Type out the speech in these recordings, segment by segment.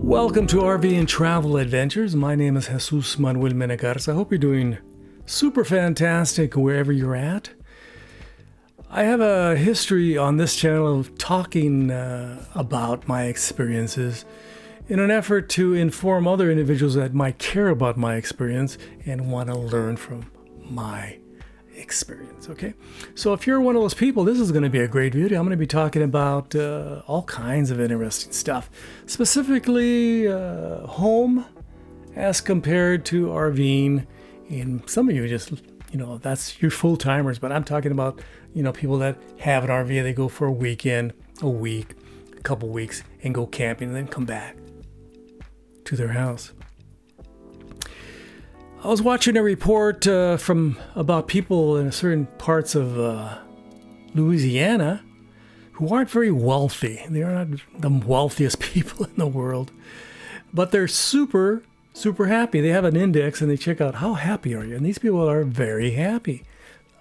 Welcome to RV and Travel Adventures. My name is Jesus Manuel Menegarza. I hope you're doing super fantastic wherever you're at. I have a history on this channel of talking about my experiences in an effort to inform other individuals that might care about my experience and want to learn from my experience. Okay, so if you're one of those people, this is going to be a great video. I'm going to be talking about all kinds of interesting stuff, specifically home as compared to RVing. And some of you just, that's your full timers, but I'm talking about, people that have an RV and they go for a weekend, a week, a couple weeks, and go camping and then come back to their house. I was watching a report from about people in certain parts of Louisiana who aren't very wealthy. They are not the wealthiest people in the world, but they're super, super happy. They have an index and they check out how happy are you, and these people are very happy.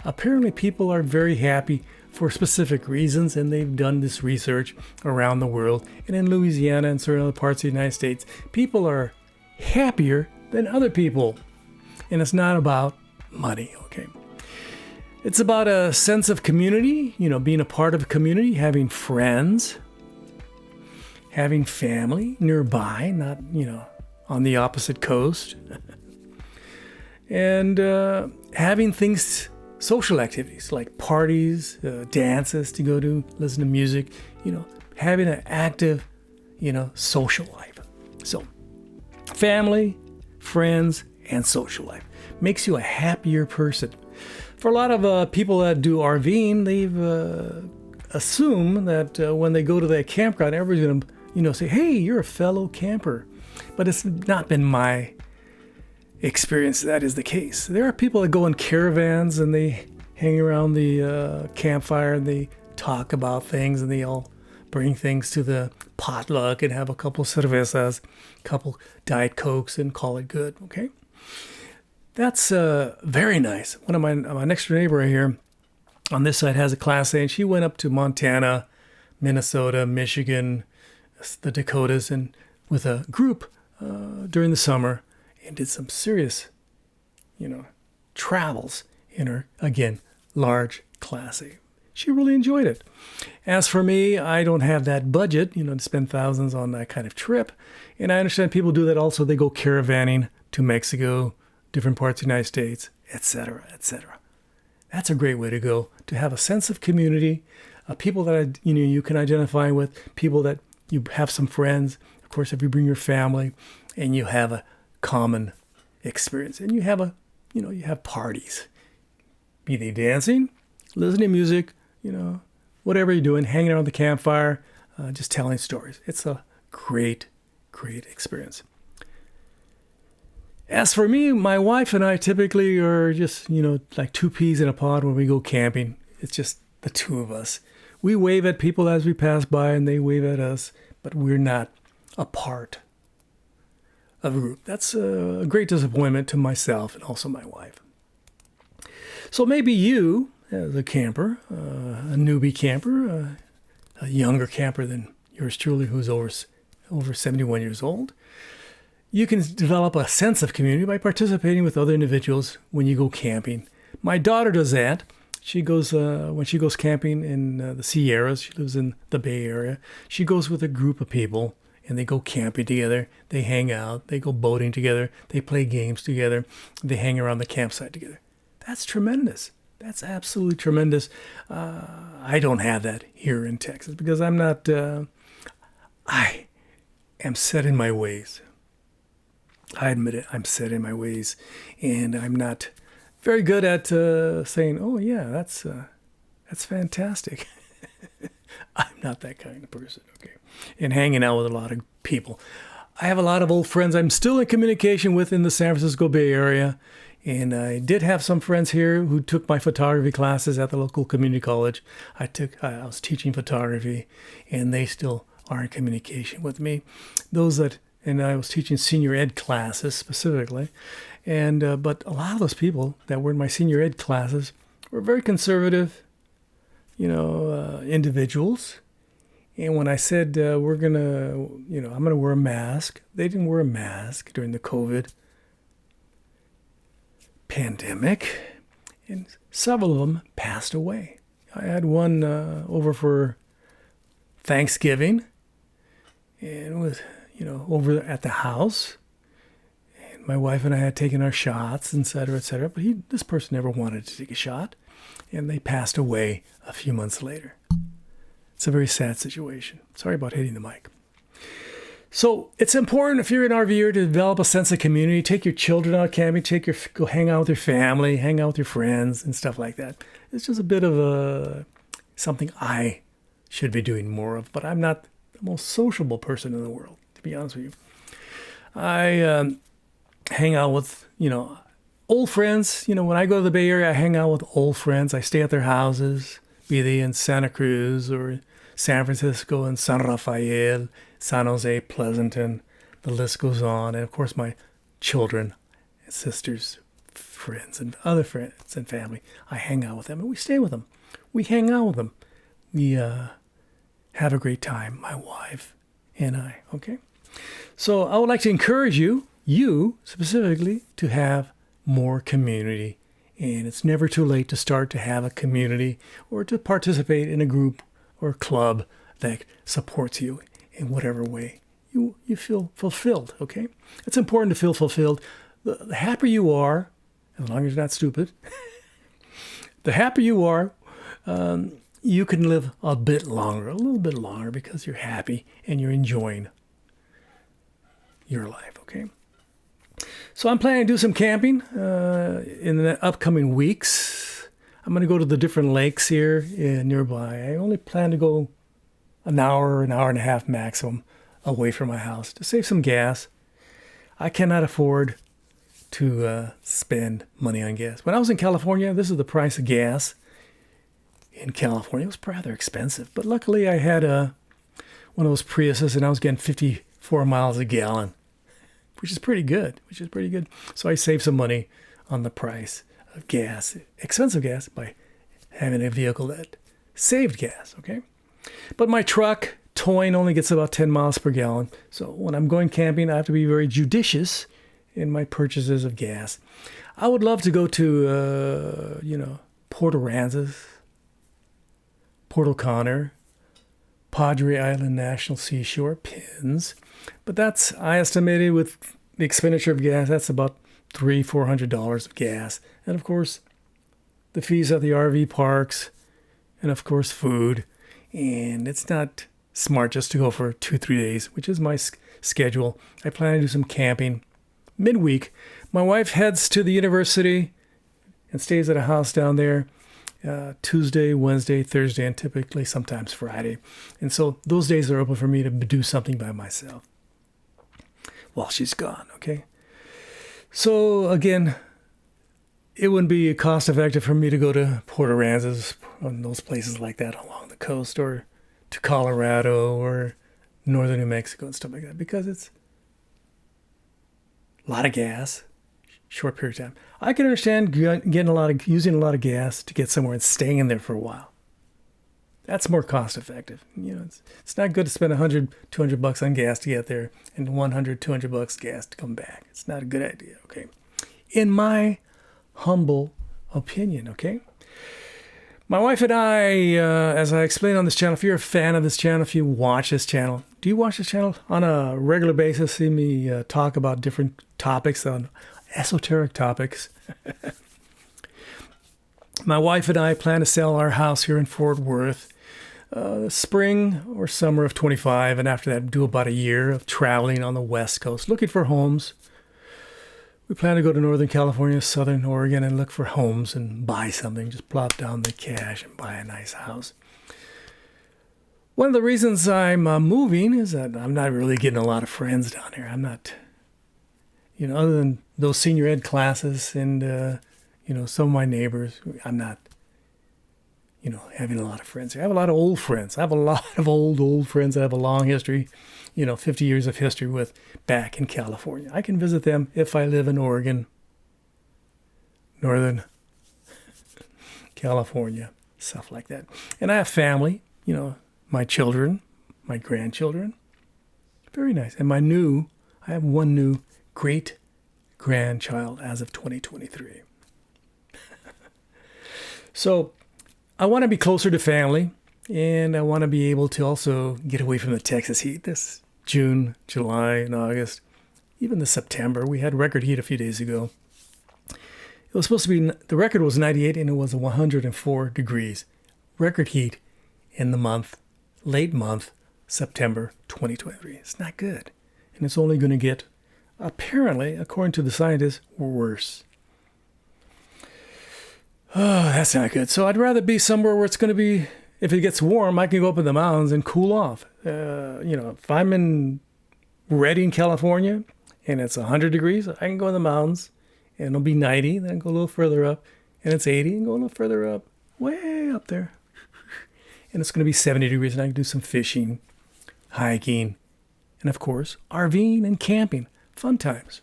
Apparently, people are very happy for specific reasons, and they've done this research around the world. And in Louisiana and certain other parts of the United States, people are happier than other people. And it's not about money, okay? It's about a sense of community, being a part of a community, having friends, having family nearby, not, on the opposite coast. And having things, social activities like parties, dances to go to, listen to music, having an active, social life. So, family, friends, and social life makes you a happier person. For a lot of people that do RVing, they've assumed that when they go to that campground, everybody's going to, say, "Hey, you're a fellow camper." But it's not been my experience that is the case. There are people that go in caravans and they hang around the campfire and they talk about things and they all bring things to the potluck and have a couple cervezas, a couple Diet Cokes and call it good, okay? That's very nice. One of my next door neighbor right here on this side has a Class A, and she went up to Montana, Minnesota, Michigan, the Dakotas, and with a group during the summer and did some serious, travels in her, again, large Class A. She really enjoyed it. As for me, I don't have that budget, to spend thousands on that kind of trip. And I understand people do that also. They go caravanning to Mexico, different parts of the United States, etc., etc. That's a great way to go, to have a sense of community, people that you can identify with, people that you have some friends. Of course, if you bring your family and you have a common experience, and you have you have parties, be they dancing, listening to music, whatever you're doing, hanging around the campfire, just telling stories. It's a great, great experience. As for me, my wife and I typically are just, like two peas in a pod when we go camping. It's just the two of us. We wave at people as we pass by and they wave at us, but we're not a part of a group. That's a great disappointment to myself and also my wife. So maybe you, as a camper, a newbie camper, a younger camper than yours truly, who's over 71 years old, you can develop a sense of community by participating with other individuals when you go camping. My daughter does that. She goes, when she goes camping in the Sierras, she lives in the Bay Area, she goes with a group of people and they go camping together, they hang out, they go boating together, they play games together, they hang around the campsite together. That's tremendous. That's absolutely tremendous. I don't have that here in Texas because I'm not, I am set in my ways. I admit it, I'm set in my ways, and I'm not very good at saying, "Oh yeah, that's fantastic." I'm not that kind of person, okay? And hanging out with a lot of people. I have a lot of old friends I'm still in communication with in the San Francisco Bay Area, and I did have some friends here who took my photography classes at the local community college. I was teaching photography, and they still are in communication with me. And I was teaching senior ed classes specifically. But a lot of those people that were in my senior ed classes were very conservative, individuals. And when I said I'm going to wear a mask, they didn't wear a mask during the COVID pandemic. And several of them passed away. I had one over for Thanksgiving, and was, over at the house. And my wife and I had taken our shots, et cetera, et cetera. But this person never wanted to take a shot, and they passed away a few months later. It's a very sad situation. Sorry about hitting the mic. So it's important if you're an RVer to develop a sense of community. Take your children out camping. Go hang out with your family, hang out with your friends, and stuff like that. It's just a bit of something I should be doing more of. But I'm not the most sociable person in the world, to be honest with you. I hang out with old friends. When I go to the Bay Area, I hang out with old friends. I stay at their houses, be they in Santa Cruz or San Francisco and San Rafael, San Jose, Pleasanton, the list goes on. And of course, my children, sisters, friends, and other friends and family, I hang out with them and we stay with them. We hang out with them. We have a great time, my wife and I, okay? So I would like to encourage you specifically, to have more community. And it's never too late to start to have a community or to participate in a group or club that supports you in whatever way you feel fulfilled, okay? It's important to feel fulfilled. The happier you are, as long as you're not stupid, the happier you are, you can live a little bit longer because you're happy and you're enjoying your life, okay? So I'm planning to do some camping in the upcoming weeks. I'm going to go to the different lakes here nearby. I only plan to go an hour and a half maximum away from my house to save some gas. I cannot afford to spend money on gas. When I was in California, this is the price of gas in California. It was rather expensive, but luckily I had one of those Priuses and I was getting 54 miles a gallon, which is pretty good. So I saved some money on the price of gas, expensive gas, by having a vehicle that saved gas, okay? But my truck, towing, only gets about 10 miles per gallon. So when I'm going camping, I have to be very judicious in my purchases of gas. I would love to go to, Port Aransas, Port O'Connor, Padre Island National Seashore, Pins. But I estimated with the expenditure of gas, that's about $400 of gas. And of course, the fees at the RV parks, and of course, food. And it's not smart just to go for 2-3 days, which is my schedule. I plan to do some camping midweek. My wife heads to the university and stays at a house down there Tuesday, Wednesday, Thursday, and typically sometimes Friday. And so those days are open for me to do something by myself while she's gone, okay? So again, it wouldn't be cost effective for me to go to Port Aransas and those places like that along the coast, or to Colorado or northern New Mexico and stuff like that, because it's a lot of gas, short period of time. I can understand using a lot of gas to get somewhere and staying in there for a while. That's more cost effective. It's not good to spend $100-$200 on gas to get there and $100-$200 gas to come back. It's not a good idea, okay? In my humble opinion, okay? My wife and I, as I explained on this channel, if you're a fan of this channel, if you watch this channel, do you watch this channel on a regular basis? See me talk about different topics, on esoteric topics. My wife and I plan to sell our house here in Fort Worth spring or summer of 25, and after that do about a year of traveling on the West Coast looking for homes. We plan to go to Northern California, Southern Oregon, and look for homes and buy something. Just plop down the cash and buy a nice house. One of the reasons I'm moving is that I'm not really getting a lot of friends down here. I'm not, other than those senior ed classes and, some of my neighbors, I'm not, having a lot of friends here. I have a lot of old friends. I have a lot of old friends that have a long history, 50 years of history with back in California. I can visit them if I live in Oregon, Northern California, stuff like that. And I have family, my children, my grandchildren. Very nice. And I have one new great-grandchild as of 2023. So I want to be closer to family, and I want to be able to also get away from the Texas heat. This June, July, and August, even the September. We had record heat a few days ago. It was supposed to be, the record was 98 and it was 104 degrees. Record heat in the month, late month, September 2023. It's not good. And it's only going to get, apparently, according to the scientists, worse. Oh, that's not good. So I'd rather be somewhere where it's going to be, if it gets warm, I can go up in the mountains and cool off. If I'm in Redding, California, and it's 100 degrees, I can go in the mountains, and it'll be 90, then go a little further up, and it's 80, and go a little further up, way up there. And it's going to be 70 degrees, and I can do some fishing, hiking, and of course, RVing and camping. Fun times.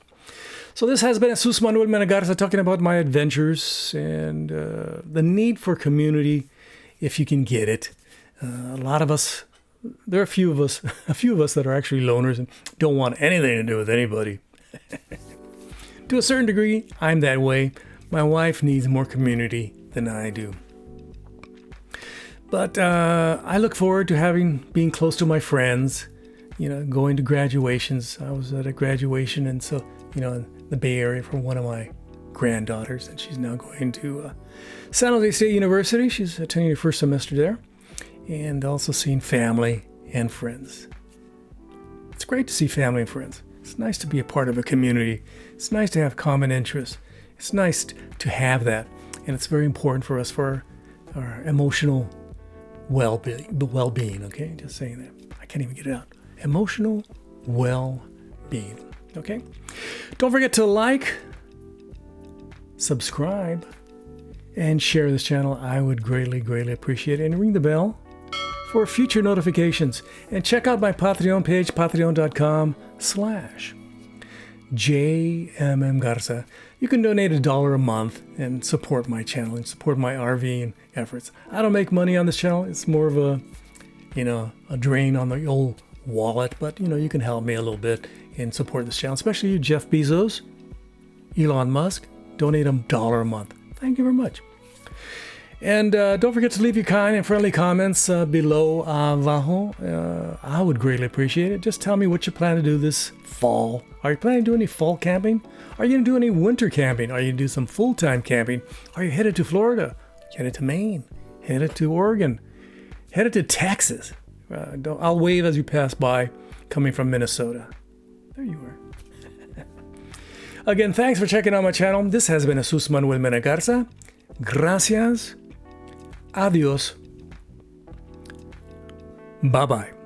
So this has been Jesus Manuel Menegarza talking about my adventures and the need for community, if you can get it. A lot of us, there are a few of us that are actually loners and don't want anything to do with anybody. To a certain degree, I'm that way. My wife needs more community than I do. But I look forward to being close to my friends, going to graduations. I was at a graduation, and so, in the Bay Area for one of my granddaughters, and she's now going to San Jose State University. She's attending her first semester there, and also seeing family and friends. It's great to see family and friends. It's nice to be a part of a community. It's nice to have common interests. It's nice to have that, and it's very important for us for our emotional well-being, okay? Just saying that. I can't even get it out. Emotional well-being, okay? Don't forget to like, subscribe, and share this channel. I would greatly, greatly appreciate it. And ring the bell for future notifications. And check out my Patreon page, patreon.com/JMM Garza. You can donate $1 a month and support my channel and support my RVing efforts. I don't make money on this channel. It's more of a drain on the old wallet, but you can help me a little bit and support this channel, especially you, Jeff Bezos, Elon Musk. Donate $1 a month. Thank you very much. And don't forget to leave your kind and friendly comments below abajo. I would greatly appreciate it. Just tell me what you plan to do this fall. Are you planning to do any fall camping? Are you going to do any winter camping? Are you going to do some full-time camping? Are you headed to Florida? Headed to Maine? Headed to Oregon? Headed to Texas? I'll wave as you pass by coming from Minnesota. There you are. Again, thanks for checking out my channel. This has been Jesus Manuel Menegarza. Gracias. Adios. Bye-bye.